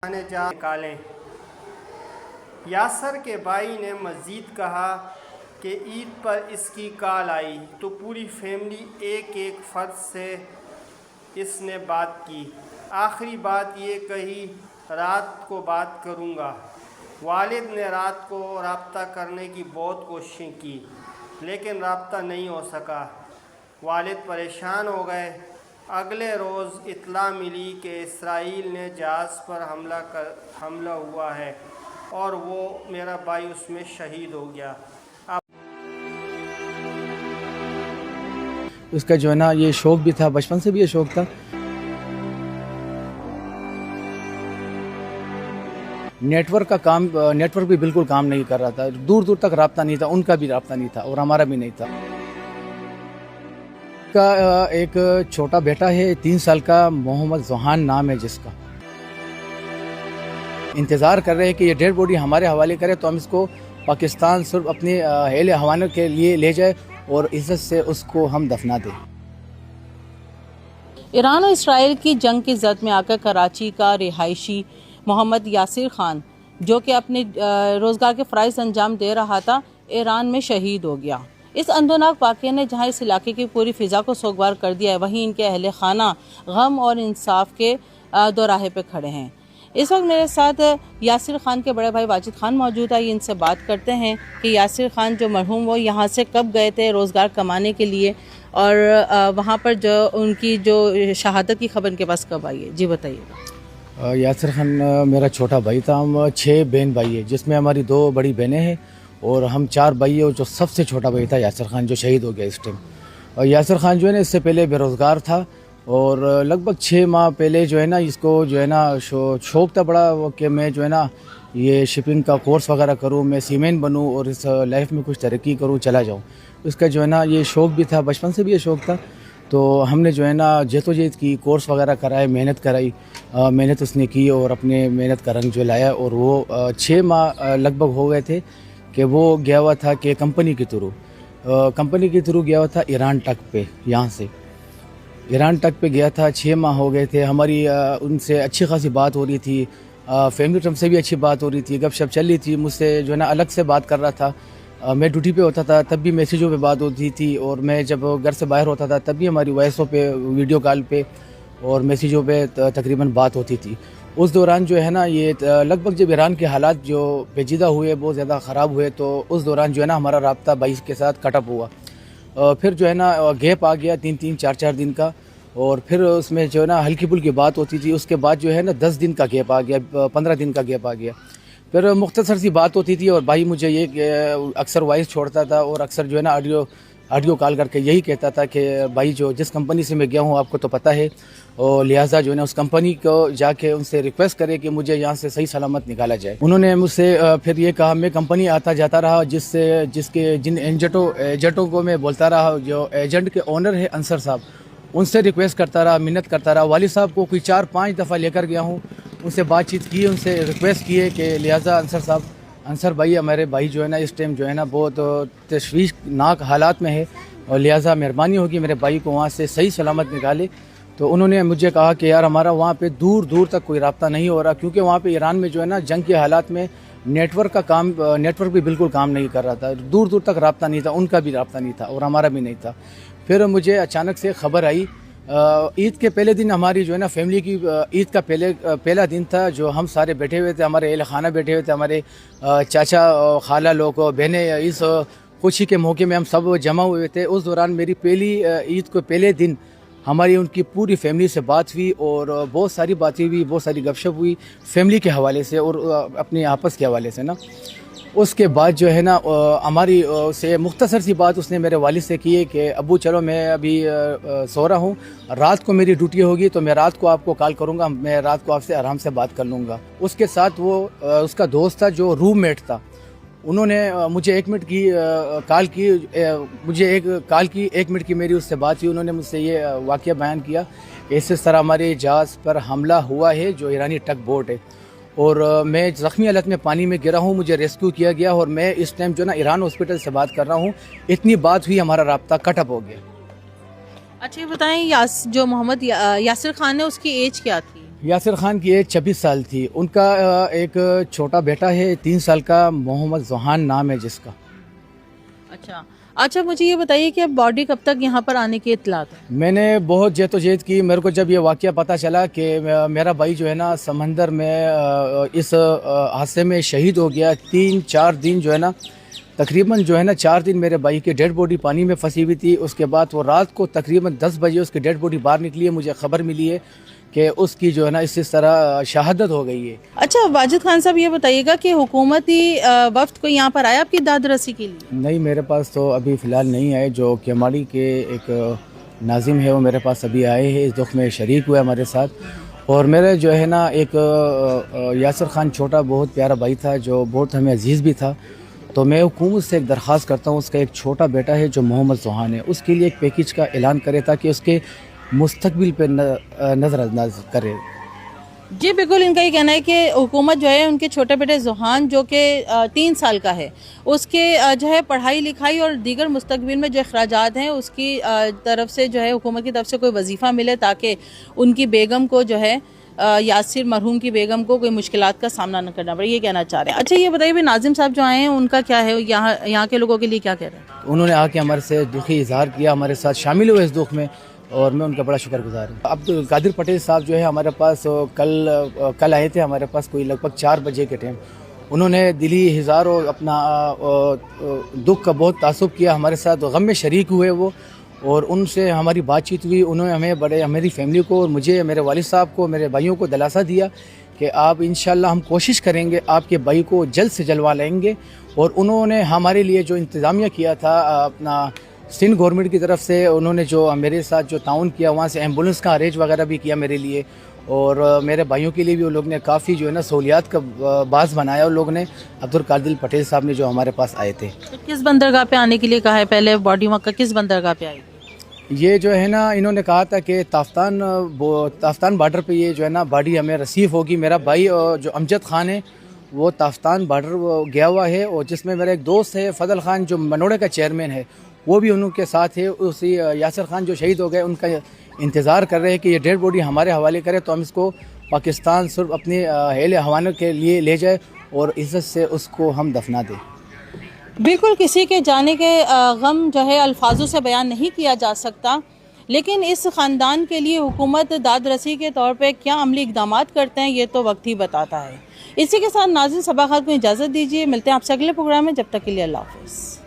जा निकालें। यासर के भाई ने मज़ीद कहा कि ईद पर इसकी कॉल आई तो पूरी फैमिली एक एक फ़र्द से इसने बात की। आखिरी बात ये कही, रात को बात करूँगा। वालिद ने रात को रब्ता करने की बहुत कोशिशें की लेकिन रब्ता नहीं हो सका। वालिद परेशान हो गए। अगले रोज़ इत्तला मिली कि इसराइल ने जहाज़ पर हमला हुआ है और वो मेरा भाई उसमें शहीद हो गया। उसका जो है ना ये शौक़ भी था, बचपन से भी ये शौक़ था। नेटवर्क भी बिल्कुल काम नहीं कर रहा था, दूर दूर तक राब्ता नहीं था, उनका भी राब्ता नहीं था और हमारा भी नहीं था। का एक छोटा बेटा है 3 साल का, मोहम्मद ज़ुहान नाम है जिसका। इंतज़ार कर रहे हैं कि ये डेड बॉडी हमारे हवाले करे तो हम इसको पाकिस्तान सिर्फ अपने अहले हवाले के लिए ले जाए और इज़्ज़त से उसको हम दफना दें। ईरान और इसराइल की जंग की जद में आकर कराची का रिहायशी मोहम्मद यासिर खान, जो कि अपने रोज़गार के फ़राइज़ अंजाम दे रहा था, ईरान में शहीद हो गया। इस अंदोनाक वाक़े ने जहां इस इलाके की पूरी फ़िज़ा को सोगवार कर दिया है, वहीं इनके अहले खाना गम और इंसाफ के दोराहे पे खड़े हैं। इस वक्त मेरे साथ यासिर खान के बड़े भाई वाजिद खान मौजूद है। इनसे बात करते हैं कि यासिर खान जो मरहूम, वो यहाँ से कब गए थे रोज़गार कमाने के लिए और वहाँ पर जो उनकी जो शहादत की खबर इनके पास कब आई है, जी बताइएगा। यासिर खान मेरा छोटा भाई था। हम 6 बहन भाई है, जिसमें हमारी 2 बड़ी बहनें हैं और हम 4 भाई है। और जो सबसे छोटा भाई था यासिर खान, जो शहीद हो गया इस टाइम। और यासिर खान जो है ना इससे पहले बेरोज़गार था और लगभग 6 माह पहले जो है ना इसको जो है ना शौक़ था बड़ा कि मैं जो है ना ये शिपिंग का कोर्स वगैरह करूँ, मैं सीमेन बनूँ और इस लाइफ में कुछ तरक्की करूँ, चला जाऊँ। उसका जो है ना ये शौक़ भी था, बचपन से भी ये शौक़ था। तो हमने जो है ना जद्दोजहद की, कोर्स वगैरह कराए, मेहनत कराई। मेहनत उसने की और अपने मेहनत का रंग जो लाया। और वो 6 माह लगभग हो गए थे कि वो गया हुआ था कि कंपनी के थ्रू गया हुआ था ईरान तक पे। यहाँ से ईरान तक पे गया था, 6 माह हो गए थे। हमारी उनसे अच्छी खासी बात हो रही थी, फैमिली टर्म से भी अच्छी बात हो रही थी, गपशप चल रही थी। मुझसे जो है ना अलग से बात कर रहा था। मैं ड्यूटी पे होता था तब भी मैसेजों पे बात होती थी और मैं जब घर से बाहर होता था तब भी हमारी वॉइसों पे, वीडियो कॉल पे और मैसेजों पे तकरीबन बात होती थी। उस दौरान जो है ना ये लगभग जब ईरान के हालात जो पेचीदा हुए, बहुत ज़्यादा ख़राब हुए, तो उस दौरान जो है ना हमारा राब्ता भाई के साथ कटअप हुआ। फिर जो है ना गैप आ गया 3-3, 4-4 दिन का। और फिर उसमें जो है ना हल्की फुल्की बात होती थी। उसके बाद जो है ना 10 दिन का गैप आ गया, 15 दिन का गैप आ गया। फिर मुख्तसर सी बात होती थी और भाई मुझे ये अक्सर वॉइस छोड़ता था और अक्सर जो है ना ऑडियो कॉल करके यही कहता था कि भाई जो जिस कंपनी से मैं गया हूँ आपको तो पता है, और लिहाजा जो है ना उस कंपनी को जाके उनसे रिक्वेस्ट करे कि मुझे यहाँ से सही सलामत निकाला जाए। उन्होंने मुझसे फिर ये कहा, मैं कंपनी आता जाता रहा, जिन एजेंटों को मैं बोलता रहा, जो एजेंट के ओनर है अंसर साहब, उनसे रिक्वेस्ट करता रहा, मिन्नत करता रहा। वालिद साहब को कोई 4-5 दफ़ा लेकर गया हूँ, उनसे बातचीत की, उनसे रिक्वेस्ट की है कि लिहाजा अंसर भाई हमारे भाई जो है ना इस टाइम जो है ना बहुत तशवीशनाक हालात में है और लिहाजा मेहरबानी होगी मेरे भाई को वहाँ से सही सलामत निकाले। तो उन्होंने मुझे कहा कि यार हमारा वहाँ पे दूर दूर तक कोई राब्ता नहीं हो रहा, क्योंकि वहाँ पे ईरान में जो है ना जंग के हालात में नेटवर्क भी बिल्कुल काम नहीं कर रहा था, दूर दूर तक राब्ता नहीं था, उनका भी राब्ता नहीं था और हमारा भी नहीं था। फिर मुझे अचानक से खबर आई, ईद के पहले दिन हमारी जो है ना फैमिली की ईद का पहला दिन था, जो हम सारे बैठे हुए थे, हमारे अहल खाना बैठे हुए थे, हमारे चाचा खाला लोग, बहनें, इस खुशी के मौके में हम सब जमा हुए थे। उस दौरान मेरी पहली ईद को पहले दिन हमारी उनकी पूरी फैमिली से बात हुई और बहुत सारी बातें हुई, बहुत सारी गपशप हुई फैमिली के हवाले से और अपने आपस के हवाले से ना। उसके बाद जो है ना हमारी से मुख्तसर सी बात उसने मेरे वालिद से की है कि अब्बू चलो मैं अभी सो रहा हूँ, रात को मेरी ड्यूटी होगी तो मैं रात को आपको कॉल करूँगा, मैं रात को आपसे आराम से बात कर लूँगा। उसके साथ वो उसका दोस्त था जो रूममेट था, उन्होंने मुझे 1 मिनट की कॉल की, मुझे 1 मिनट की मेरी उससे बात हुई। उन्होंने मुझसे ये वाक़या बयान किया कि इस तरह हमारे जहाज़ पर हमला हुआ है जो ईरानी टग बोट है और मैं ज़ख्मी हालत में पानी में गिरा हूँ, मुझे रेस्क्यू किया गया और मैं इस टाइम जो ना ईरान हॉस्पिटल से बात कर रहा हूँ। इतनी बात हुई, हमारा राब्ता कटअप हो गया। अच्छा ये बताएं, जो मोहम्मद यासिर खान है उसकी एज क्या थी? यासिर खान की एज 26 साल थी। उनका एक छोटा बेटा है 3 साल का, मोहम्मद जोहान नाम है जिसका। अच्छा, मुझे ये बताइए कि अब बॉडी कब तक यहाँ पर आने की इत्तला है? मैंने बहुत जहदोजहद की। मेरे को जब ये वाक़या पता चला कि मेरा भाई जो है ना समंदर में इस हादसे में शहीद हो गया, 3-4 दिन जो है ना, तकरीबन जो है ना 4 दिन मेरे भाई की डेड बॉडी पानी में फंसी हुई थी। उसके बाद वो रात को तकरीबन 10 बजे उसकी डेड बॉडी बाहर निकली है। मुझे ख़बर मिली है कि उसकी जो है ना इस तरह शहादत हो गई है। अच्छा, वाजिद खान साहब ये बताइएगा कि हुकूमती वफ्द को यहाँ पर आया आपकी दाद रसी के लिए? नहीं, मेरे पास तो अभी फ़िलहाल नहीं आए। जो केमाड़ी के एक नाजिम है वो मेरे पास अभी आए हैं, इस दुख में शरीक हुए हमारे साथ। और मेरे जो है ना एक यासिर खान छोटा बहुत प्यारा भाई था जो बहुत हमें अजीज़ भी था। तो मैं हुकूमत से एक दरख्वास्त करता हूँ, उसका एक छोटा बेटा है जो मोहम्मद जोहान है, उसके लिए एक पैकेज का ऐलान करे ताकि उसके मुस्तकबिल पे नज़रअंदाज करे। जी बिल्कुल, इनका ये कहना है कि हुकूमत जो है उनके छोटे बेटे जोहान जो कि 3 साल का है, उसके जो है पढ़ाई लिखाई और दीगर मुस्तकबिल में जो अखराजात हैं उसकी तरफ से जो है हुकूमत की तरफ से कोई वजीफ़ा मिले ताकि उनकी बेगम को जो है यासिर मरहूम की बेगम को कोई मुश्किलात का सामना न करना पड़े, ये कहना चाह रहे हैं। अच्छा, ये बताइए भाई, नाजिम साहब जो आए हैं उनका क्या है, यहाँ के लोगों के लिए क्या कह रहे हैं? उन्होंने आके हमारे से दुखी इजहार किया, हमारे साथ शामिल हुए इस दुख में, और मैं उनका बड़ा शुक्रगुजार हूँ। अब्दुल कादिर पटेल साहब जो है हमारे पास कल आए थे हमारे पास कोई लगभग 4 बजे के टाइम। उन्होंने दिली इज़हार और अपना दुख का बहुत तासुब किया, हमारे साथ गम में शरीक हुए वो, और उनसे हमारी बातचीत हुई। उन्होंने हमें मेरी फैमिली को और मुझे, मेरे वालिद साहब को, मेरे भाइयों को दिलासा दिया कि आप इंशाल्लाह हम कोशिश करेंगे आपके भाई को जल्द से जलवा लाएंगे। और उन्होंने हमारे लिए जो इंतज़ामिया किया था अपना सिंध गवर्नमेंट की तरफ से, उन्होंने जो मेरे साथ जो ताउन किया, वहाँ से एम्बुलेंस का अरेंज वगैरह भी किया मेरे लिए, और मेरे भाइयों के लिए भी वो लोग ने काफ़ी जो है ना सहूलियात का बाज़ बनाया उन लोग ने। अब्दुल कादिर पटेल साहब ने जो हमारे पास आए थे। तो किस बंदरगाह पे आने के लिए कहा है? पहले बॉडी मक्का किस बंदरगाह पे आई? ये जो है ना इन्होंने कहा था कि ताफ्तान बॉर्डर पे ये जो है ना बॉडी हमें रिसीव होगी। मेरा भाई जो अमजद खान है वो ताफ्तान बॉर्डर गया हुआ है, और जिसमें मेरा एक दोस्त है फजल खान जो मनोड़े का चेयरमैन है, वो भी उनके साथ है। उसी यासिर खान जो शहीद हो गए उनका इंतज़ार कर रहे हैं कि ये डेड बॉडी हमारे हवाले करे तो हम इसको पाकिस्तान सिर्फ अपने हेल हवाले के लिए ले जाए और इज़्ज़त से उसको हम दफना दें। बिल्कुल, किसी के जाने के गम जो है अल्फाजों से बयान नहीं किया जा सकता, लेकिन इस ख़ानदान के लिए हुकूमत दाद रसी के तौर पे क्या अमली इक़दामात करते हैं ये तो वक्त ही बताता है। इसी के साथ नाज़रीन सबा खान को इजाज़त दीजिए, मिलते हैं आपसे अगले प्रोग्राम में, जब तक के लिए अल्लाह हाफ़िज़।